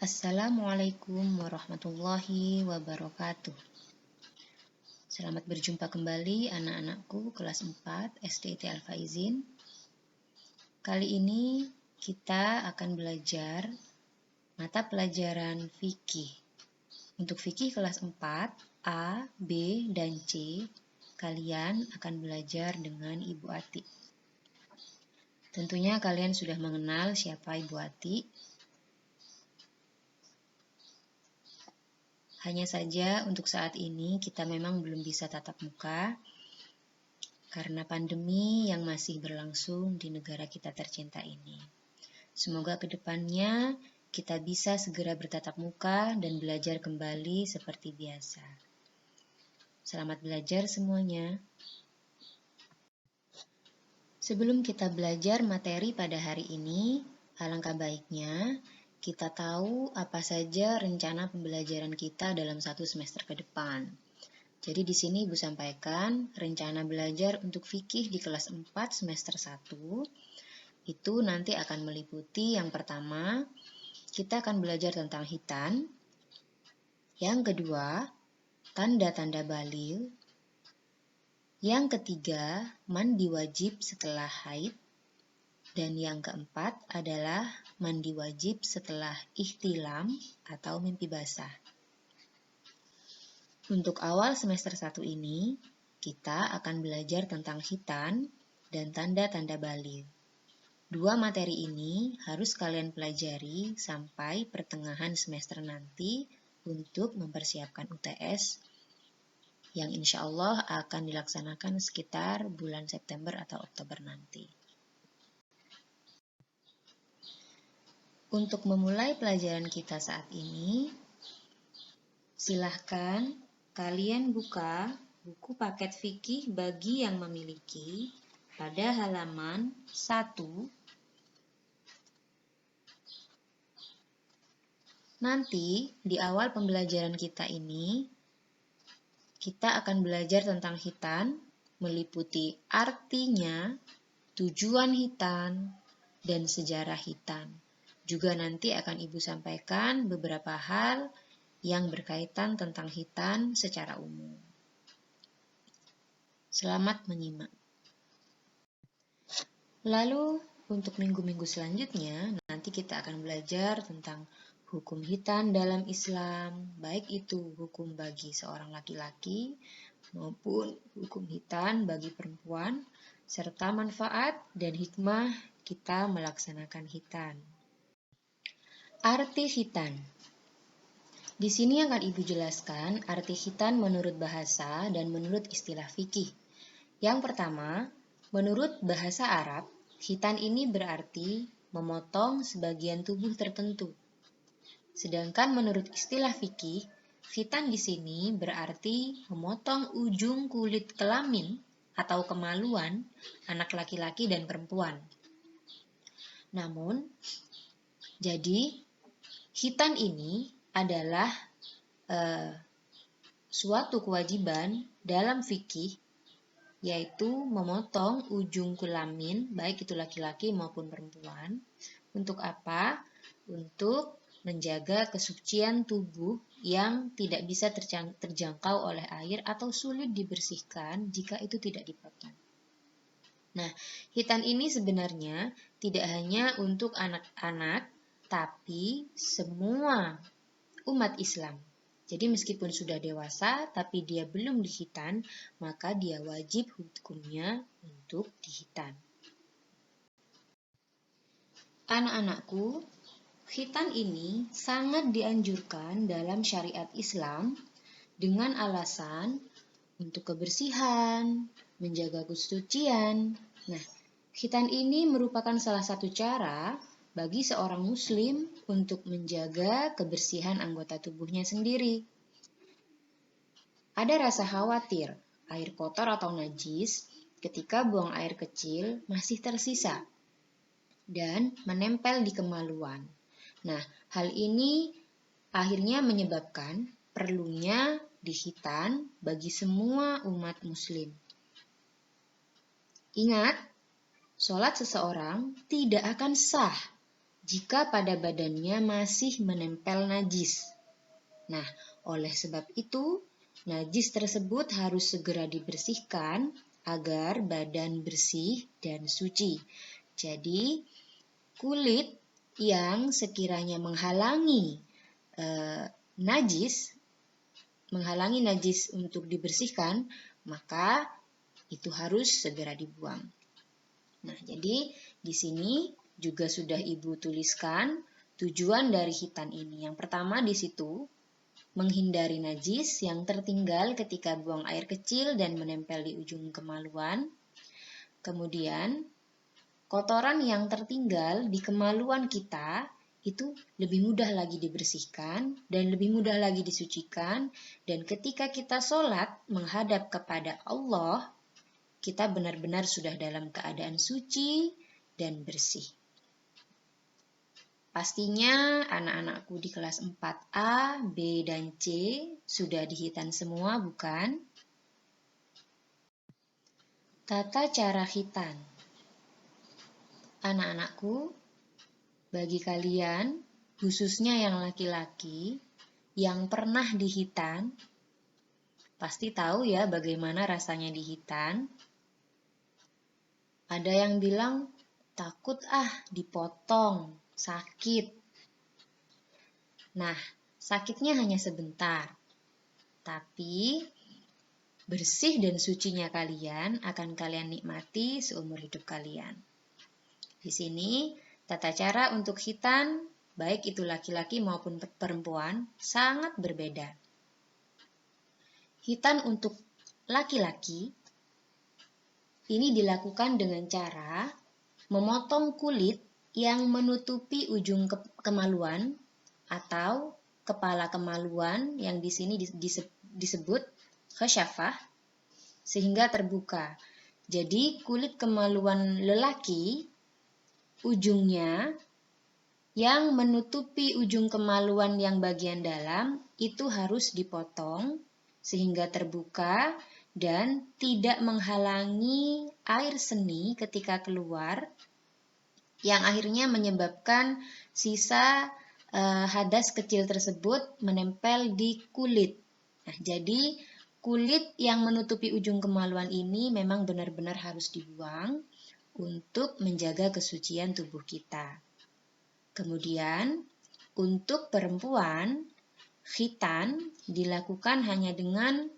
Assalamualaikum warahmatullahi wabarakatuh. Selamat berjumpa kembali anak-anakku kelas 4 SDIT Al-Faizin. Kali ini kita akan belajar mata pelajaran fikih. Untuk fikih kelas 4 A, B, dan C, kalian akan belajar dengan Ibu Ati. Tentunya kalian sudah mengenal siapa Ibu Ati. Hanya saja untuk saat ini kita memang belum bisa tatap muka karena pandemi yang masih berlangsung di negara kita tercinta ini. Semoga kedepannya kita bisa segera bertatap muka dan belajar kembali seperti biasa. Selamat belajar semuanya. Sebelum kita belajar materi pada hari ini, alangkah baiknya kita tahu apa saja rencana pembelajaran kita dalam satu semester ke depan. Jadi di sini Ibu sampaikan rencana belajar untuk fikih di kelas 4 semester 1 itu nanti akan meliputi yang pertama, kita akan belajar tentang khitan. Yang kedua, tanda-tanda balil. Yang ketiga, mandi wajib setelah haid. Dan yang keempat adalah mandi wajib setelah ihtilam atau mimpi basah. Untuk awal semester 1 ini, kita akan belajar tentang khitan dan tanda-tanda balil. Dua materi ini harus kalian pelajari sampai pertengahan semester nanti untuk mempersiapkan UTS yang insya Allah akan dilaksanakan sekitar bulan September atau Oktober nanti. Untuk memulai pelajaran kita saat ini, silahkan kalian buka buku paket fikih bagi yang memiliki pada halaman 1. Nanti di awal pembelajaran kita ini, kita akan belajar tentang khitan, meliputi artinya, tujuan khitan, dan sejarah khitan. Juga nanti akan Ibu sampaikan beberapa hal yang berkaitan tentang khitan secara umum. Selamat menyimak. Lalu untuk minggu-minggu selanjutnya, nanti kita akan belajar tentang hukum khitan dalam Islam, baik itu hukum bagi seorang laki-laki maupun hukum khitan bagi perempuan, serta manfaat dan hikmah kita melaksanakan khitan. Arti khitan. Di sini akan Ibu jelaskan arti khitan menurut bahasa dan menurut istilah fikih. Yang pertama, menurut bahasa Arab, khitan ini berarti memotong sebagian tubuh tertentu. Sedangkan menurut istilah fikih, khitan di sini berarti memotong ujung kulit kelamin atau kemaluan anak laki-laki dan perempuan. Namun, jadi khitan ini adalah suatu kewajiban dalam fikih, yaitu memotong ujung kelamin, baik itu laki-laki maupun perempuan. Untuk apa? Untuk menjaga kesucian tubuh yang tidak bisa terjangkau oleh air atau sulit dibersihkan jika itu tidak dipotong. Nah, khitan ini sebenarnya tidak hanya untuk anak-anak, tapi semua umat Islam. Jadi meskipun sudah dewasa, tapi dia belum dikhitan, maka dia wajib hukumnya untuk dikhitan. Anak-anakku, khitan ini sangat dianjurkan dalam syariat Islam dengan alasan untuk kebersihan, menjaga kesucian. Nah, khitan ini merupakan salah satu cara bagi seorang muslim untuk menjaga kebersihan anggota tubuhnya sendiri. Ada rasa khawatir air kotor atau najis ketika buang air kecil masih tersisa dan menempel di kemaluan. Nah, hal ini akhirnya menyebabkan perlunya dikhitan bagi semua umat muslim. Ingat, sholat seseorang tidak akan sah jika pada badannya masih menempel najis. Nah, oleh sebab itu, najis tersebut harus segera dibersihkan agar badan bersih dan suci. Jadi, kulit yang sekiranya menghalangi najis untuk dibersihkan, maka itu harus segera dibuang. Nah, jadi di sini juga sudah Ibu tuliskan tujuan dari khitan ini. Yang pertama di situ, menghindari najis yang tertinggal ketika buang air kecil dan menempel di ujung kemaluan. Kemudian, kotoran yang tertinggal di kemaluan kita itu lebih mudah lagi dibersihkan dan lebih mudah lagi disucikan. Dan ketika kita sholat menghadap kepada Allah, kita benar-benar sudah dalam keadaan suci dan bersih. Pastinya anak-anakku di kelas 4A, B, dan C sudah dihitan semua, bukan? Tata cara khitan. Anak-anakku, bagi kalian, khususnya yang laki-laki, yang pernah dihitan, pasti tahu ya bagaimana rasanya dihitan. Ada yang bilang, takut dipotong, sakit. Nah, sakitnya hanya sebentar. Tapi, bersih dan sucinya kalian akan kalian nikmati seumur hidup kalian. Di sini, tata cara untuk khitan, baik itu laki-laki maupun perempuan, sangat berbeda. Khitan untuk laki-laki, ini dilakukan dengan cara memotong kulit yang menutupi ujung kemaluan atau kepala kemaluan yang di sini disebut khasyafah sehingga terbuka. Jadi kulit kemaluan lelaki ujungnya yang menutupi ujung kemaluan yang bagian dalam itu harus dipotong sehingga terbuka dan tidak menghalangi air seni ketika keluar yang akhirnya menyebabkan sisa hadas kecil tersebut menempel di kulit. Nah, jadi kulit yang menutupi ujung kemaluan ini memang benar-benar harus dibuang untuk menjaga kesucian tubuh kita. Kemudian, untuk perempuan, khitan dilakukan hanya dengan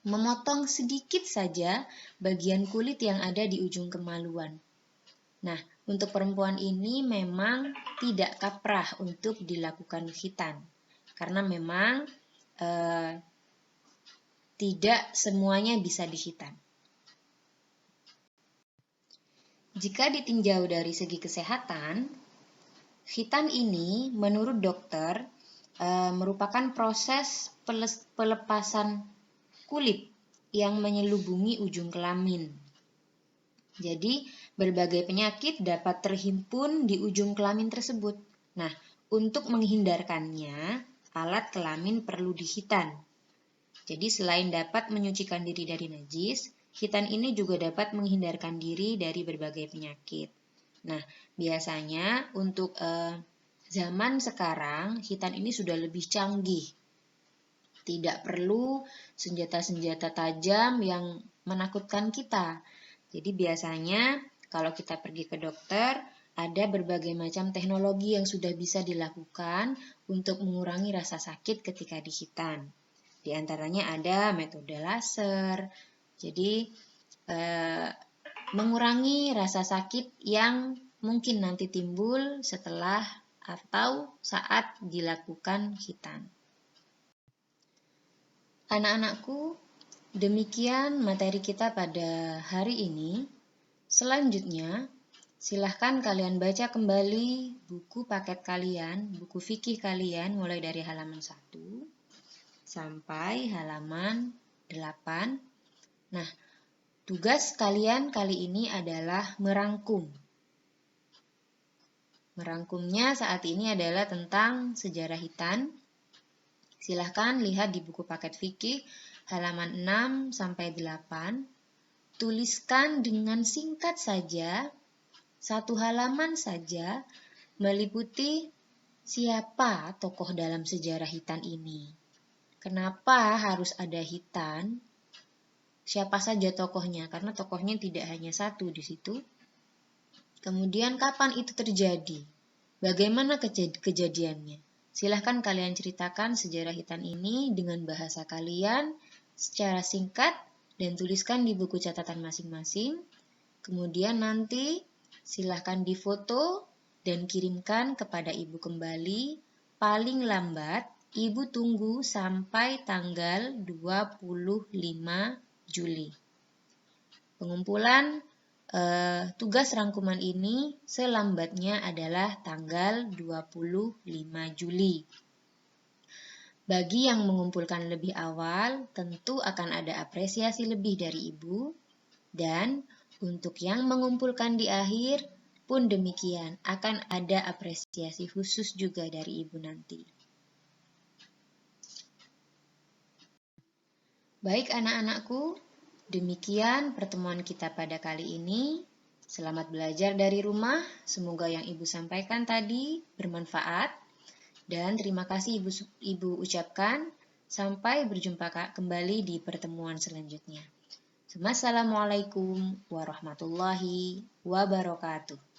memotong sedikit saja bagian kulit yang ada di ujung kemaluan. Nah, untuk perempuan ini memang tidak kaprah untuk dilakukan khitan, karena memang tidak semuanya bisa dikhitan. Jika ditinjau dari segi kesehatan, khitan ini menurut dokter merupakan proses pelepasan kulit yang menyelubungi ujung kelamin. Jadi, berbagai penyakit dapat terhimpun di ujung kelamin tersebut. Nah, untuk menghindarkannya, alat kelamin perlu dihitan. Jadi, selain dapat menyucikan diri dari najis, khitan ini juga dapat menghindarkan diri dari berbagai penyakit. Nah, biasanya untuk zaman sekarang, khitan ini sudah lebih canggih. Tidak perlu senjata-senjata tajam yang menakutkan kita. Jadi biasanya kalau kita pergi ke dokter, ada berbagai macam teknologi yang sudah bisa dilakukan untuk mengurangi rasa sakit ketika dikhitan. Di antaranya ada metode laser. Jadi mengurangi rasa sakit yang mungkin nanti timbul setelah atau saat dilakukan khitan. Anak-anakku, demikian materi kita pada hari ini. Selanjutnya, silahkan kalian baca kembali buku paket kalian, buku fikih kalian mulai dari halaman 1 sampai halaman 8. Nah, tugas kalian kali ini adalah merangkum. Merangkumnya saat ini adalah tentang sejarah khitan. Silahkan lihat di buku paket fikih halaman 6 sampai 8. Tuliskan dengan singkat saja, 1 halaman saja, meliputi siapa tokoh dalam sejarah Hitan ini. Kenapa harus ada Hitan? Siapa saja tokohnya? Karena tokohnya tidak hanya satu di situ. Kemudian kapan itu terjadi? Bagaimana kejadiannya? Silahkan kalian ceritakan sejarah Hitan ini dengan bahasa kalian secara singkat dan tuliskan di buku catatan masing-masing. Kemudian nanti silahkan difoto dan kirimkan kepada ibu kembali. Paling lambat, ibu tunggu sampai tanggal 25 Juli. Pengumpulan tugas rangkuman ini selambatnya adalah tanggal 25 Juli. Bagi yang mengumpulkan lebih awal, tentu akan ada apresiasi lebih dari ibu. Dan untuk yang mengumpulkan di akhir pun demikian, akan ada apresiasi khusus juga dari ibu nanti. Baik anak-anakku, demikian pertemuan kita pada kali ini. Selamat belajar dari rumah. Semoga yang ibu sampaikan tadi bermanfaat. Dan terima kasih ibu ucapkan. Sampai berjumpa kembali di pertemuan selanjutnya. Wassalamualaikum warahmatullahi wabarakatuh.